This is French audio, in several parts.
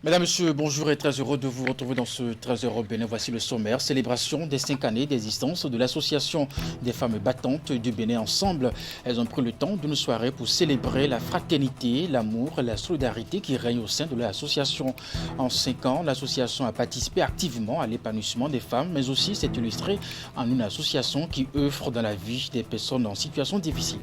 Mesdames, Messieurs, bonjour et très heureux de vous retrouver dans ce 13h au Bénin. Voici le sommaire. Célébration des 5 années d'existence de l'Association des femmes battantes du Bénin. Ensemble, elles ont pris le temps d'une soirée pour célébrer la fraternité, l'amour et la solidarité qui règnent au sein de l'association. En 5 ans, l'association a participé activement à l'épanouissement des femmes, mais aussi s'est illustrée en une association qui œuvre dans la vie des personnes en situation difficile.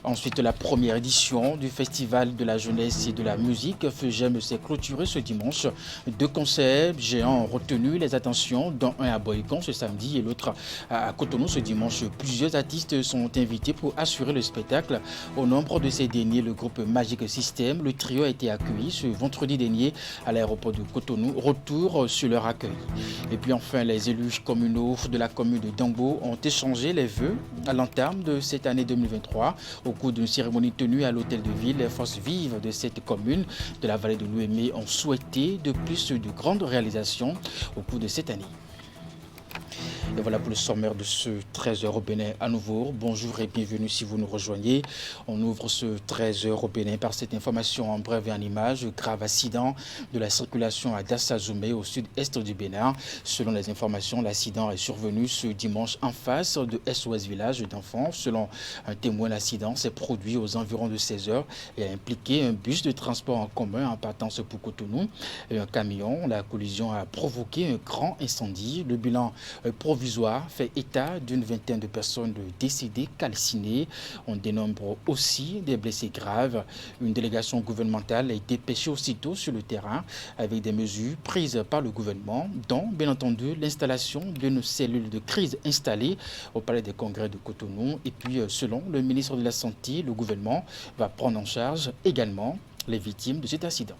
Ensuite, la première édition du Festival de la jeunesse et de la musique FEJEM s'est clôturée ce dimanche. 2 concerts géants ont retenu les attentions, dont un à Boïcon ce samedi et l'autre à Cotonou ce dimanche. Plusieurs artistes sont invités pour assurer le spectacle. Au nombre de ces derniers, le groupe Magic System, le trio a été accueilli ce vendredi dernier à l'aéroport de Cotonou. Retour sur leur accueil. Et puis enfin, les élus communaux de la commune de Dangbo ont échangé les vœux à l'entame de cette année 2023. Au cours d'une cérémonie tenue à l'hôtel de ville, les forces vives de cette commune de la vallée de l'Ouémé ont souhaité de plus de grandes réalisations au cours de cette année. Et voilà pour le sommaire de ce 13h au Bénin à nouveau. Bonjour et bienvenue si vous nous rejoignez. On ouvre ce 13h au Bénin par cette information en bref et en images. Grave accident de la circulation à Dassazoumé au sud-est du Bénin. Selon les informations, l'accident est survenu ce dimanche en face de SOS Village d'enfants. Selon un témoin, l'accident s'est produit aux environs de 16h et a impliqué un bus de transport en commun en partance pour Cotonou et un camion. La collision a provoqué un grand incendie. Le bilan provisoire fait état d'une vingtaine de personnes décédées, calcinées. On dénombre aussi des blessés graves. Une délégation gouvernementale a été dépêchée aussitôt sur le terrain avec des mesures prises par le gouvernement, dont bien entendu l'installation d'une cellule de crise installée au Palais des Congrès de Cotonou. Et puis selon le ministre de la Santé, le gouvernement va prendre en charge également les victimes de cet accident.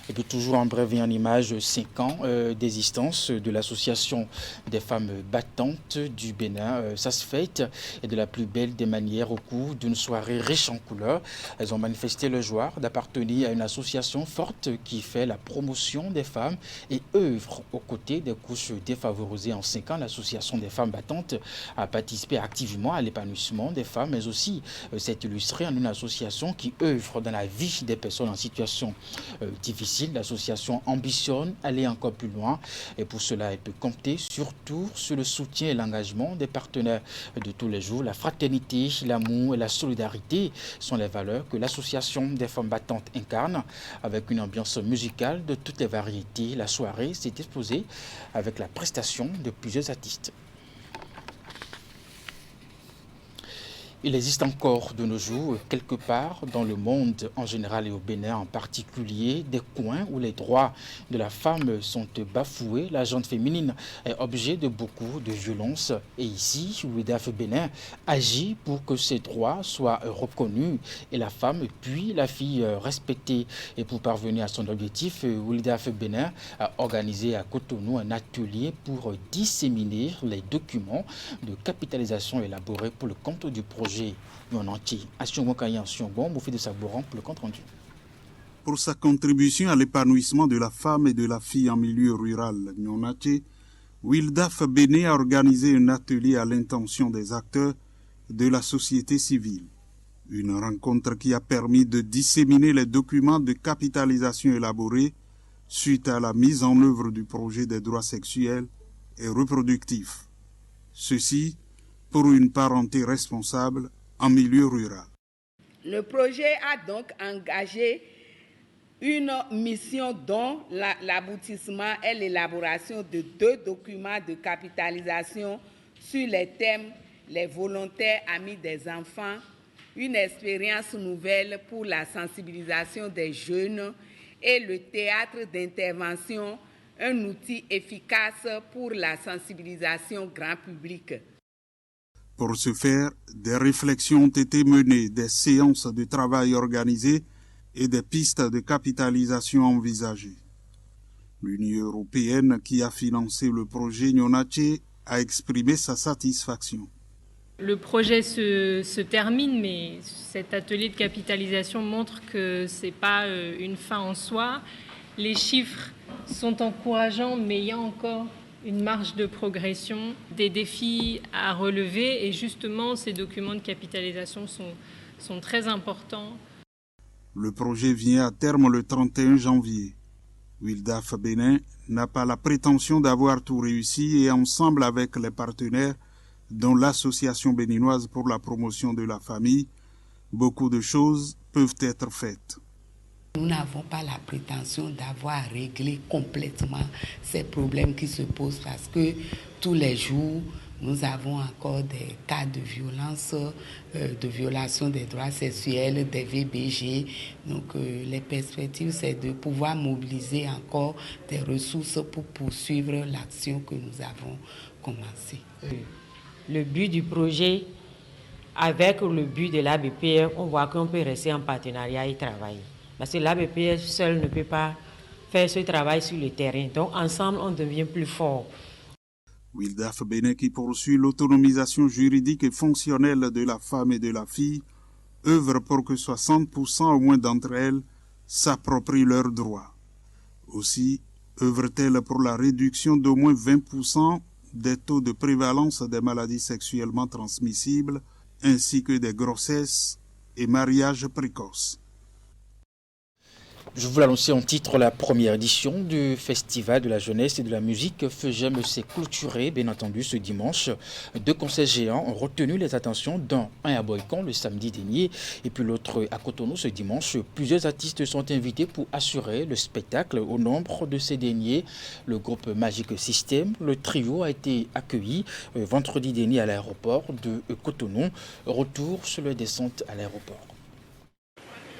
Et puis toujours en bref et en image, 5 ans d'existence de l'association des femmes battantes du Bénin. Ça se fête et de la plus belle des manières au cours d'une soirée riche en couleurs. Elles ont manifesté leur joie d'appartenir à une association forte qui fait la promotion des femmes et œuvre aux côtés des couches défavorisées. En 5 ans, l'association des femmes battantes a participé activement à l'épanouissement des femmes, mais aussi s'est illustrée en une association qui œuvre dans la vie des personnes en situation difficile. L'association ambitionne aller encore plus loin et pour cela, elle peut compter surtout sur le soutien et l'engagement des partenaires de tous les jours. La fraternité, l'amour et la solidarité sont les valeurs que l'association des femmes battantes incarne avec une ambiance musicale de toutes les variétés. La soirée s'est exposée avec la prestation de plusieurs artistes. Il existe encore de nos jours, quelque part dans le monde en général et au Bénin en particulier, des coins où les droits de la femme sont bafoués. La gente féminine est objet de beaucoup de violences. Et ici, WIDAF Bénin agit pour que ces droits soient reconnus et la femme puis la fille respectée. Et pour parvenir à son objectif, WIDAF Bénin a organisé à Cotonou un atelier pour disséminer les documents de capitalisation élaborés pour le compte du projet entier. Pour sa contribution à l'épanouissement de la femme et de la fille en milieu rural Nyonache, WILDAF Bénin a organisé un atelier à l'intention des acteurs de la société civile. Une rencontre qui a permis de disséminer les documents de capitalisation élaborés suite à la mise en œuvre du projet des droits sexuels et reproductifs. Ceci pour une parenté responsable en milieu rural. Le projet a donc engagé une mission dont l'aboutissement est l'élaboration de 2 documents de capitalisation sur les thèmes les volontaires amis des enfants, une expérience nouvelle pour la sensibilisation des jeunes et le théâtre d'intervention, un outil efficace pour la sensibilisation grand public. Pour ce faire, des réflexions ont été menées, des séances de travail organisées et des pistes de capitalisation envisagées. L'Union européenne, qui a financé le projet Nyonache, a exprimé sa satisfaction. Le projet se termine, mais cet atelier de capitalisation montre que ce n'est pas une fin en soi. Les chiffres sont encourageants, mais il y a encore une marge de progression, des défis à relever, et justement, ces documents de capitalisation sont très importants. Le projet vient à terme le 31 janvier. Wildaf Bénin n'a pas la prétention d'avoir tout réussi et ensemble avec les partenaires, dont l'Association béninoise pour la promotion de la famille, beaucoup de choses peuvent être faites. Nous n'avons pas la prétention d'avoir réglé complètement ces problèmes qui se posent parce que tous les jours, nous avons encore des cas de violence, de violation des droits sexuels, des VBG. Donc les perspectives, c'est de pouvoir mobiliser encore des ressources pour poursuivre l'action que nous avons commencée. Le but du projet, avec le but de l'ABPR, on voit qu'on peut rester en partenariat et travailler. Parce que l'ABPR seul ne peut pas faire ce travail sur le terrain. Donc ensemble, on devient plus fort. Wildaf Bénin, qui poursuit l'autonomisation juridique et fonctionnelle de la femme et de la fille, œuvre pour que 60% au moins d'entre elles s'approprient leurs droits. Aussi, œuvre-t-elle pour la réduction d'au moins 20% des taux de prévalence des maladies sexuellement transmissibles, ainsi que des grossesses et mariages précoces. Je vous l'annonçais en titre, la première édition du Festival de la jeunesse et de la musique FEGEM s'est clôturée, bien entendu, ce dimanche. 2 concerts géants ont retenu les attentions, dont un à Boycon le samedi dernier et puis l'autre à Cotonou ce dimanche. Plusieurs artistes sont invités pour assurer le spectacle. Au nombre de ces derniers, le groupe Magic System, le trio a été accueilli vendredi dernier à l'aéroport de Cotonou. Retour sur leur descente à l'aéroport.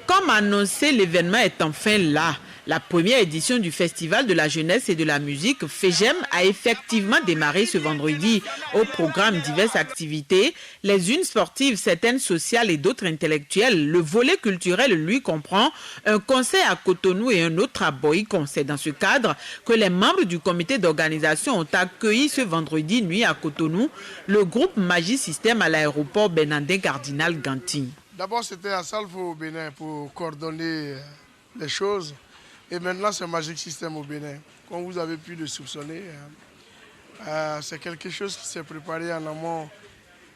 Comme annoncé, l'événement est enfin là. La première édition du Festival de la jeunesse et de la musique FEGEM a effectivement démarré ce vendredi. Au programme diverses activités, les unes sportives, certaines sociales et d'autres intellectuelles. Le volet culturel, lui, comprend un concert à Cotonou et un autre à Boycon. C'est dans ce cadre que les membres du comité d'organisation ont accueilli ce vendredi nuit à Cotonou le groupe Magic System à l'aéroport Bernardin Cardinal Ganti. D'abord, c'était à Salfo au Bénin pour coordonner les choses. Et maintenant, c'est Magic System au Bénin. Comme vous avez pu le soupçonner, c'est quelque chose qui s'est préparé en amont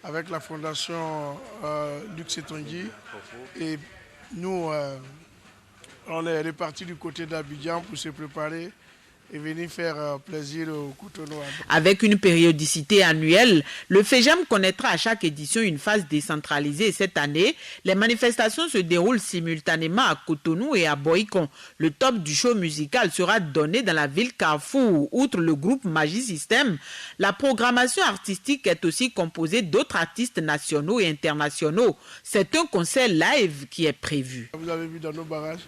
avec la fondation Luc Setonji. Et nous, on est répartis du côté d'Abidjan pour se préparer et venir faire plaisir au Cotonou. Avec une périodicité annuelle, le FEGEM connaîtra à chaque édition une phase décentralisée. Cette année, les manifestations se déroulent simultanément à Cotonou et à Boycon. Le top du show musical sera donné dans la ville Carrefour. Outre le groupe Magic System, la programmation artistique est aussi composée d'autres artistes nationaux et internationaux. C'est un concert live qui est prévu. Vous avez vu dans nos barrages,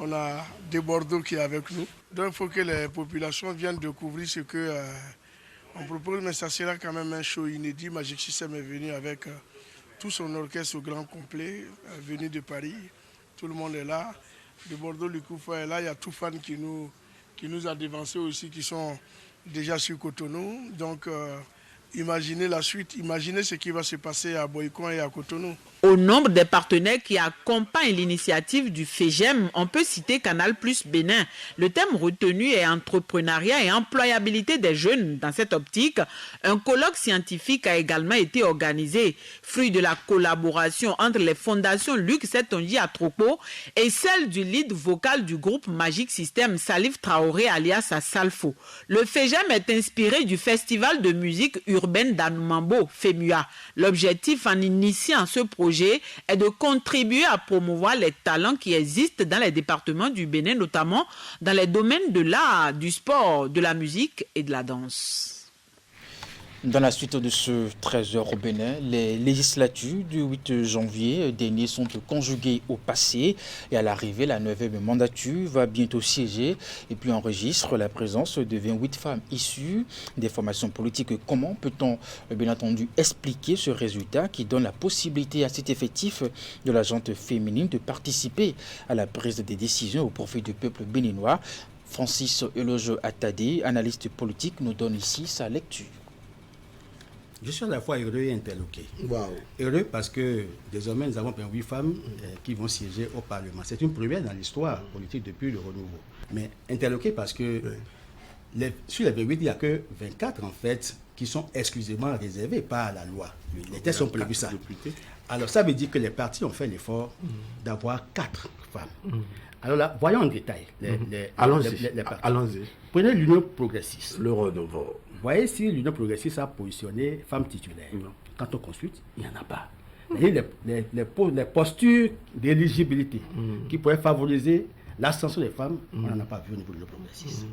on a des Bordeaux qui est avec nous. Donc il faut que les populations viennent découvrir ce qu'on propose, mais ça sera quand même un show inédit. Magic System est venu avec tout son orchestre au grand complet, venu de Paris. Tout le monde est là. De Bordeaux, le Koufa est là. Il y a tout fan qui nous a dévancés aussi, qui sont déjà sur Cotonou. Donc imaginez la suite, imaginez ce qui va se passer à Boycon et à Cotonou. Au nombre des partenaires qui accompagnent l'initiative du FEGEM, on peut citer Canal Plus Bénin. Le thème retenu est entrepreneuriat et employabilité des jeunes. Dans cette optique, un colloque scientifique a également été organisé, fruit de la collaboration entre les fondations Luc Setonji à Tropo et celle du lead vocal du groupe Magic System, Salif Traoré alias Salfo. Le FEGEM est inspiré du festival de musique urbaine d'Anoumambo, FEMUA. L'objectif en initiant ce projet est de contribuer à promouvoir les talents qui existent dans les départements du Bénin, notamment dans les domaines de l'art, du sport, de la musique et de la danse. Dans la suite de ce 13h au Bénin, les législatures du 8 janvier dernier sont conjuguées au passé et à l'arrivée, la 9e mandature va bientôt siéger et puis enregistre la présence de 28 femmes issues des formations politiques. Comment peut-on bien entendu expliquer ce résultat qui donne la possibilité à cet effectif de la gente féminine de participer à la prise des décisions au profit du peuple béninois? Francis Eloge Attadé, analyste politique, nous donne ici sa lecture. Je suis à la fois heureux et interloqué. Wow. Heureux parce que désormais nous avons 8 femmes qui vont siéger au Parlement. C'est une première dans l'histoire politique depuis le renouveau. Mais interloqué parce que sur les 28, il n'y a que 24 en fait qui sont exclusivement réservés par la loi. Les textes ont prévu ça. Alors ça veut dire que les partis ont fait l'effort d'avoir 4 femmes. Alors là, voyons en détail les partis. Allons-y. Prenez l'Union progressiste. Le renouveau. Vous voyez si l'Union progressiste a positionné femmes titulaires. Quand on consulte, il n'y en a pas. Les postures d'éligibilité qui pourraient favoriser l'ascension des femmes, on n'en a pas vu au niveau de l'Union progressiste.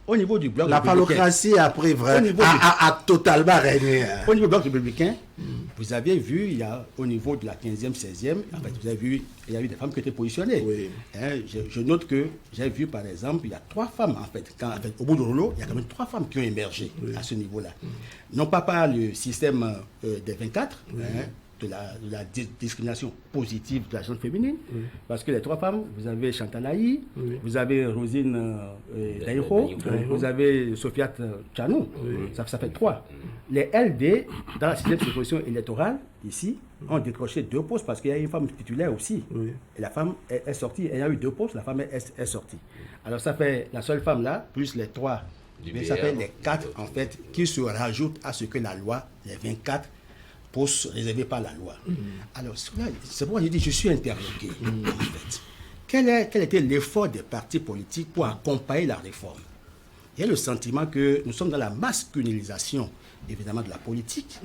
Au niveau du bloc la phallocratie après a totalement régné. Au niveau du bloc républicain, vous avez vu, il y a au niveau de la 15e, 16e, en fait, vous avez vu, il y a eu des femmes qui étaient positionnées. Oui. Je note que j'ai vu par exemple, il y a 3 femmes en fait. Au bout de rouleau, il y a quand même 3 femmes qui ont émergé à ce niveau-là. Non pas par le système des 24, de la discrimination positive de la gente féminine, parce que les 3 femmes, vous avez Chantal Aïe, vous avez Rosine Daïro, vous avez Sofiat Tchanou, ça fait 3. Les LD, dans la 6e circonscription électorale, ici, ont décroché 2 postes parce qu'il y a une femme titulaire aussi. Et la femme est sortie, il y a eu 2 postes, la femme est sortie. Alors ça fait la seule femme là, plus les 3, mais ça fait les 4 en fait, qui se rajoutent à ce que la loi, les 24, postes réservés par la loi. Alors, c'est pourquoi je dis je suis interloqué. En fait. Quel était l'effort des partis politiques pour accompagner la réforme? Il y a le sentiment que nous sommes dans la masculinisation, évidemment, de la politique.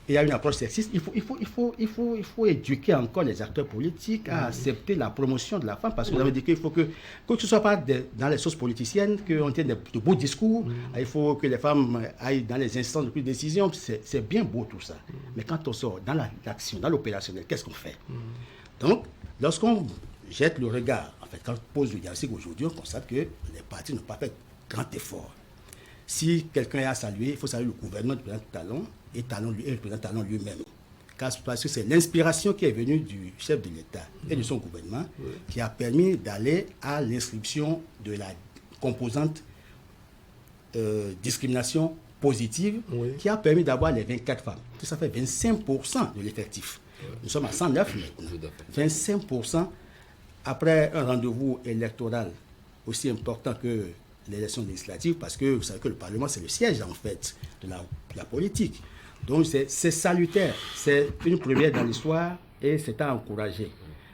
Et il y a une approche sexiste. Il faut éduquer encore les acteurs politiques à accepter la promotion de la femme, parce que vous avez dit qu'il faut que ce ne soit pas dans les sources politiciennes, qu'on tienne de beaux discours, il faut que les femmes aillent dans les instances de prise de décision. C'est bien beau tout ça. Mais quand on sort dans l'action, dans l'opérationnel, qu'est-ce qu'on fait? Donc, lorsqu'on jette le regard, en fait, quand on pose le diagnostic aujourd'hui, on constate que les partis n'ont pas fait grand effort. Si quelqu'un est à saluer, il faut saluer le gouvernement du président Talon et le président Talon lui-même. Parce que c'est l'inspiration qui est venue du chef de l'État et de son gouvernement qui a permis d'aller à l'inscription de la composante discrimination positive qui a permis d'avoir les 24 femmes. Ça fait 25% de l'effectif. Nous sommes à 109 maintenant. 25% après un rendez-vous électoral aussi important que l'élection législative, parce que vous savez que le Parlement, c'est le siège, en fait, de la politique. Donc, c'est salutaire. C'est une première dans l'histoire et c'est à encourager.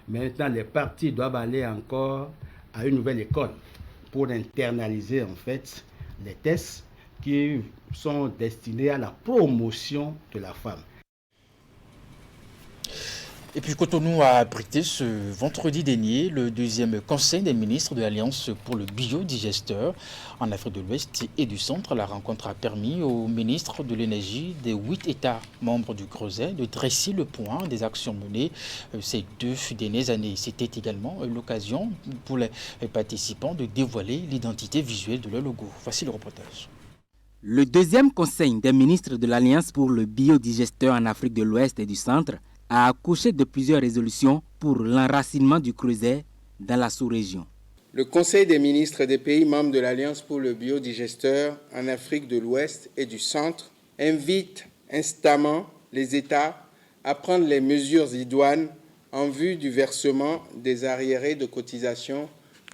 Maintenant, les partis doivent aller encore à une nouvelle école pour internaliser, en fait, les tests qui sont destinés à la promotion de la femme. Et puis Cotonou a abrité ce vendredi dernier le 2e Conseil des ministres de l'Alliance pour le biodigesteur en Afrique de l'Ouest et du Centre. La rencontre a permis aux ministres de l'énergie des 8 États membres du Creuset de dresser le point des actions menées ces 2 dernières années. C'était également l'occasion pour les participants de dévoiler l'identité visuelle de leur logo. Voici le reportage. Le 2e Conseil des ministres de l'Alliance pour le biodigesteur en Afrique de l'Ouest et du Centre a accouché de plusieurs résolutions pour l'enracinement du creuset dans la sous-région. Le Conseil des ministres des pays membres de l'Alliance pour le biodigesteur en Afrique de l'Ouest et du Centre invite instamment les États à prendre les mesures idoines en vue du versement des arriérés de cotisation.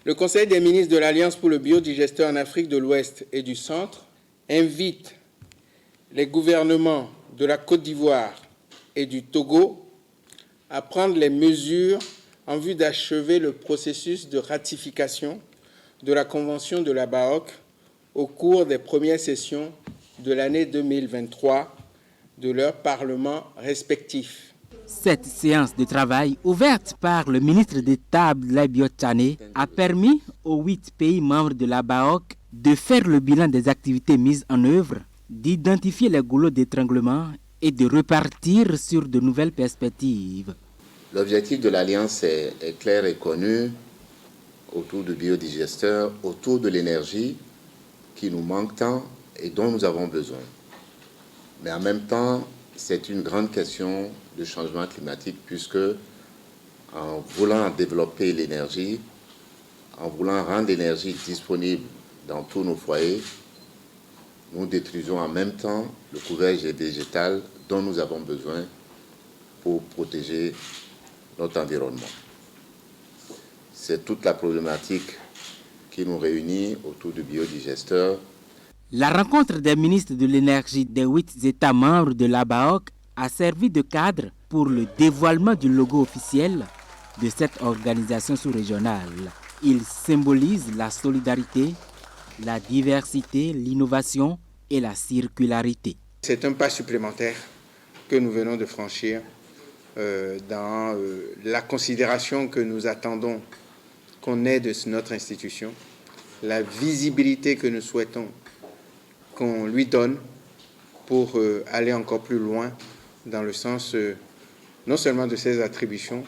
Le Conseil des ministres de l'Alliance pour le biodigesteur en Afrique de l'Ouest et du Centre invite les gouvernements de la Côte d'Ivoire et du Togo à prendre les mesures en vue d'achever le processus de ratification de la Convention de la BAOC au cours des premières sessions de l'année 2023 de leurs parlements respectifs. Cette séance de travail, ouverte par le ministre d'État Abdoulaye Biot-Tchané, a permis aux 8 pays membres de la BAOC de faire le bilan des activités mises en œuvre d'identifier les goulots d'étranglement et de repartir sur de nouvelles perspectives. L'objectif de l'Alliance est clair et connu autour du biodigesteur, autour de l'énergie qui nous manque tant et dont nous avons besoin. Mais en même temps, c'est une grande question de changement climatique puisque en voulant développer l'énergie, en voulant rendre l'énergie disponible dans tous nos foyers, nous détruisons en même temps le couvercle végétal dont nous avons besoin pour protéger notre environnement. C'est toute la problématique qui nous réunit autour du biodigesteur. La rencontre des ministres de l'énergie des 8 États membres de la BAOC a servi de cadre pour le dévoilement du logo officiel de cette organisation sous-régionale. Il symbolise la solidarité, la diversité, l'innovation et la circularité. C'est un pas supplémentaire que nous venons de franchir dans la considération que nous attendons qu'on ait de notre institution, la visibilité que nous souhaitons qu'on lui donne pour aller encore plus loin dans le sens non seulement de ses attributions,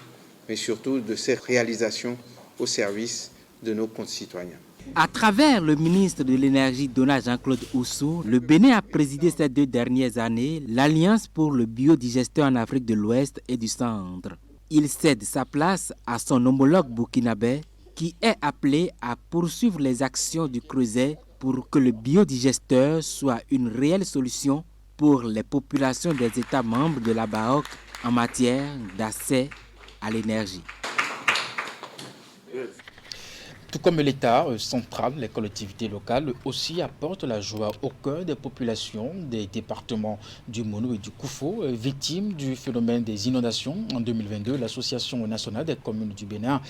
mais surtout de ses réalisations au service de nos concitoyens. À travers le ministre de l'Énergie, Donat Jean-Claude Oussou, le Bénin a présidé ces 2 dernières années l'Alliance pour le biodigesteur en Afrique de l'Ouest et du Centre. Il cède sa place à son homologue burkinabé qui est appelé à poursuivre les actions du Creuset pour que le biodigesteur soit une réelle solution pour les populations des États membres de la BAOC en matière d'accès à l'énergie. Tout comme l'État central, les collectivités locales aussi apportent la joie au cœur des populations des départements du Mono et du Koufo, victimes du phénomène des inondations. En 2022, l'Association nationale des communes du Bénin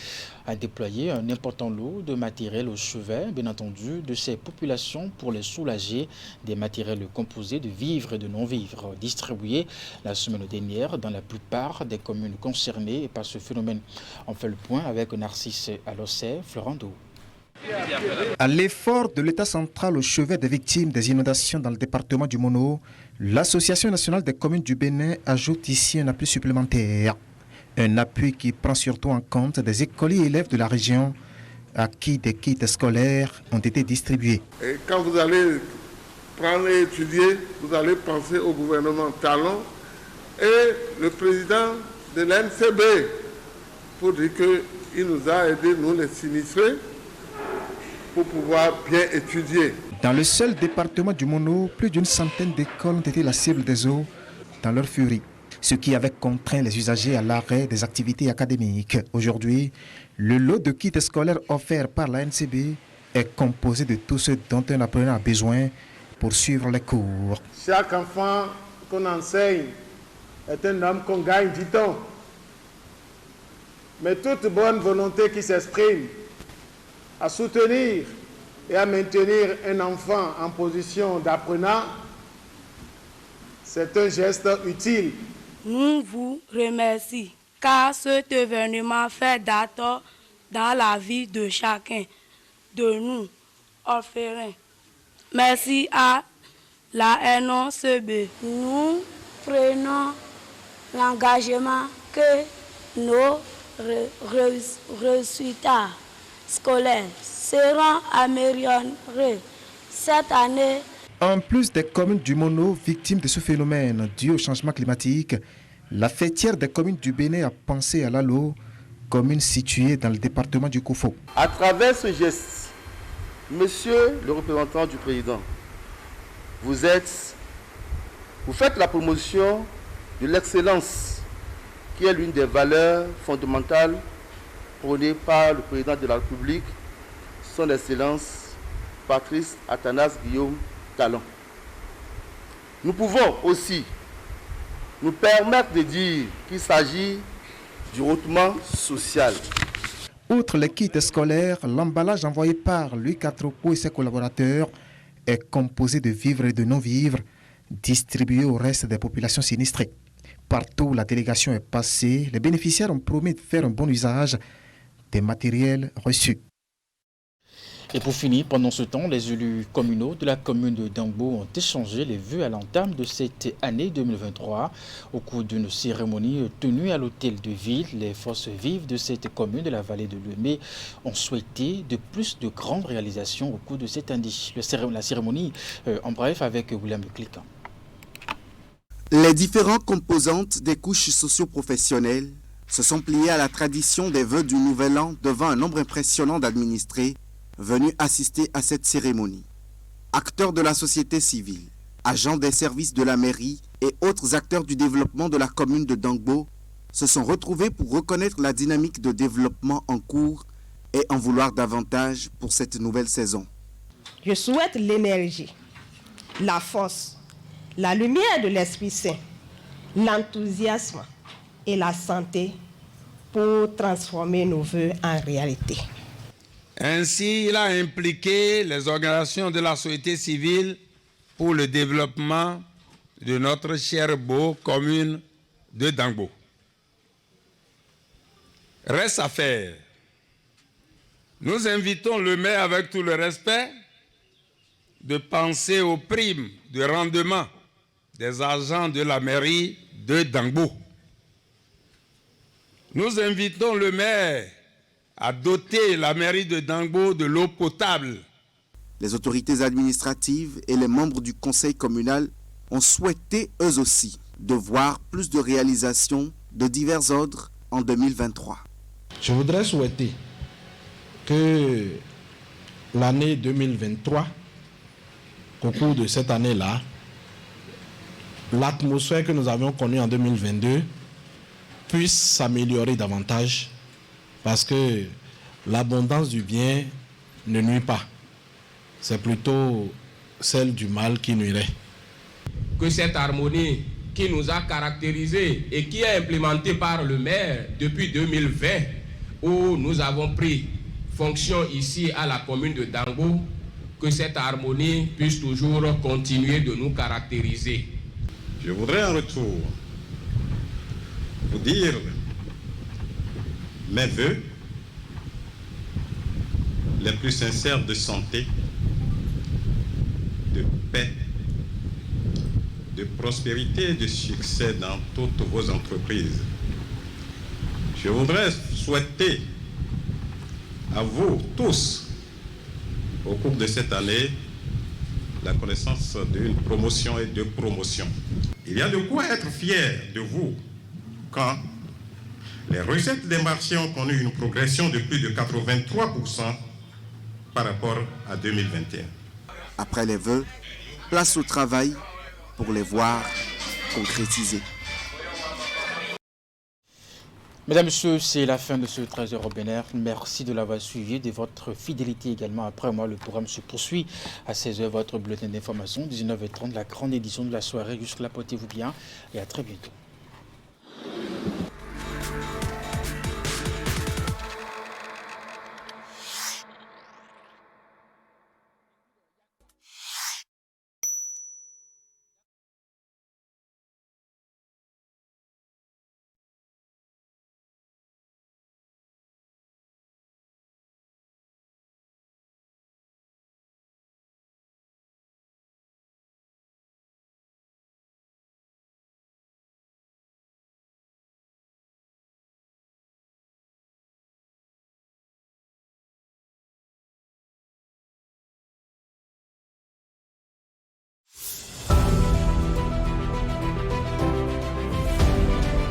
a déployé un important lot de matériel au chevet, bien entendu, de ces populations pour les soulager, des matériels composés de vivres et de non-vivres, distribués la semaine dernière dans la plupart des communes concernées par ce phénomène. On fait le point avec Narcisse Alossé, Florando. À l'effort de l'État central au chevet des victimes des inondations dans le département du Mono, l'Association nationale des communes du Bénin ajoute ici un appui supplémentaire. Un appui qui prend surtout en compte des écoliers et élèves de la région à qui des kits scolaires ont été distribués. Et quand vous allez prendre et étudier, vous allez penser au gouvernement Talon et le président de l'NCB pour dire qu'il nous a aidés, nous les sinistrés, pour pouvoir bien étudier. Dans le seul département du Mono, plus d'une centaine d'écoles ont été la cible des eaux dans leur furie, ce qui avait contraint les usagers à l'arrêt des activités académiques. Aujourd'hui, le lot de kits scolaires offerts par la NCB est composé de tout ce dont un apprenant a besoin pour suivre les cours. Chaque enfant qu'on enseigne est un homme qu'on gagne, dit-on. Mais toute bonne volonté qui s'exprime à soutenir et à maintenir un enfant en position d'apprenant, c'est un geste utile. Nous vous remercions car cet événement fait date dans la vie de chacun de nous, orphelins. Merci à la NCB. Nous prenons l'engagement que nos résultats scolaires seront améliorés cette année. En plus des communes du Mono victimes de ce phénomène dû au changement climatique, la fêtière des communes du Bénin a pensé à Lalo, commune située dans le département du Koufo. À travers ce geste, monsieur le représentant du président, vous faites la promotion de l'excellence qui est l'une des valeurs fondamentales prôné par le président de la République, son Excellence Patrice Athanas Guillaume Talon. Nous pouvons aussi nous permettre de dire qu'il s'agit du hautement social. Outre les kits scolaires, l'emballage envoyé par Louis Catropo et ses collaborateurs est composé de vivres et de non-vivres distribués au reste des populations sinistrées. Partout où la délégation est passée, les bénéficiaires ont promis de faire un bon usage des matériels reçus. Et pour finir, pendant ce temps, les élus communaux de la commune de Dangbo ont échangé les vœux à l'entame de cette année 2023. Au cours d'une cérémonie tenue à l'hôtel de ville, les forces vives de cette commune de la vallée de Lemé ont souhaité de plus de grandes réalisations au cours de cette année. La cérémonie, en bref, avec William Cliquant. Les différentes composantes des couches socio-professionnelles se sont pliées à la tradition des vœux du Nouvel An devant un nombre impressionnant d'administrés venus assister à cette cérémonie. Acteurs de la société civile, agents des services de la mairie et autres acteurs du développement de la commune de Dangbo se sont retrouvés pour reconnaître la dynamique de développement en cours et en vouloir davantage pour cette nouvelle saison. Je souhaite l'énergie, la force, la lumière de l'Esprit Saint, l'enthousiasme et la santé pour transformer nos vœux en réalité. Ainsi, il a impliqué les organisations de la société civile pour le développement de notre chère beau commune de Dangbo. Reste à faire. Nous invitons le maire avec tout le respect de penser aux primes de rendement des agents de la mairie de Dangbo. Nous invitons le maire à doter la mairie de Dangbo de l'eau potable. Les autorités administratives et les membres du conseil communal ont souhaité eux aussi de voir plus de réalisations de divers ordres en 2023. Je voudrais souhaiter que l'année 2023, qu'au cours de cette année-là, l'atmosphère que nous avions connue en 2022 puisse s'améliorer davantage, parce que l'abondance du bien ne nuit pas. C'est plutôt celle du mal qui nuirait. Que cette harmonie qui nous a caractérisés et qui est implémentée par le maire depuis 2020, où nous avons pris fonction ici à la commune de Dangbo, que cette harmonie puisse toujours continuer de nous caractériser. Je voudrais en retour vous dire mes vœux les plus sincères de santé, de paix, de prospérité et de succès dans toutes vos entreprises. Je voudrais souhaiter à vous tous, au cours de cette année, la connaissance d'une promotion et de promotion. Il y a de quoi être fier de vous quand les recettes des marchés ont connu une progression de plus de 83% par rapport à 2021. Après les vœux, place au travail pour les voir concrétisés. Mesdames, Messieurs, c'est la fin de ce 13h au Bénin. Merci de l'avoir suivi, de votre fidélité également. Après moi, le programme se poursuit à 16h, votre bulletin d'information, 19h30, la grande édition de la soirée. Jusque-là, portez-vous bien et à très bientôt.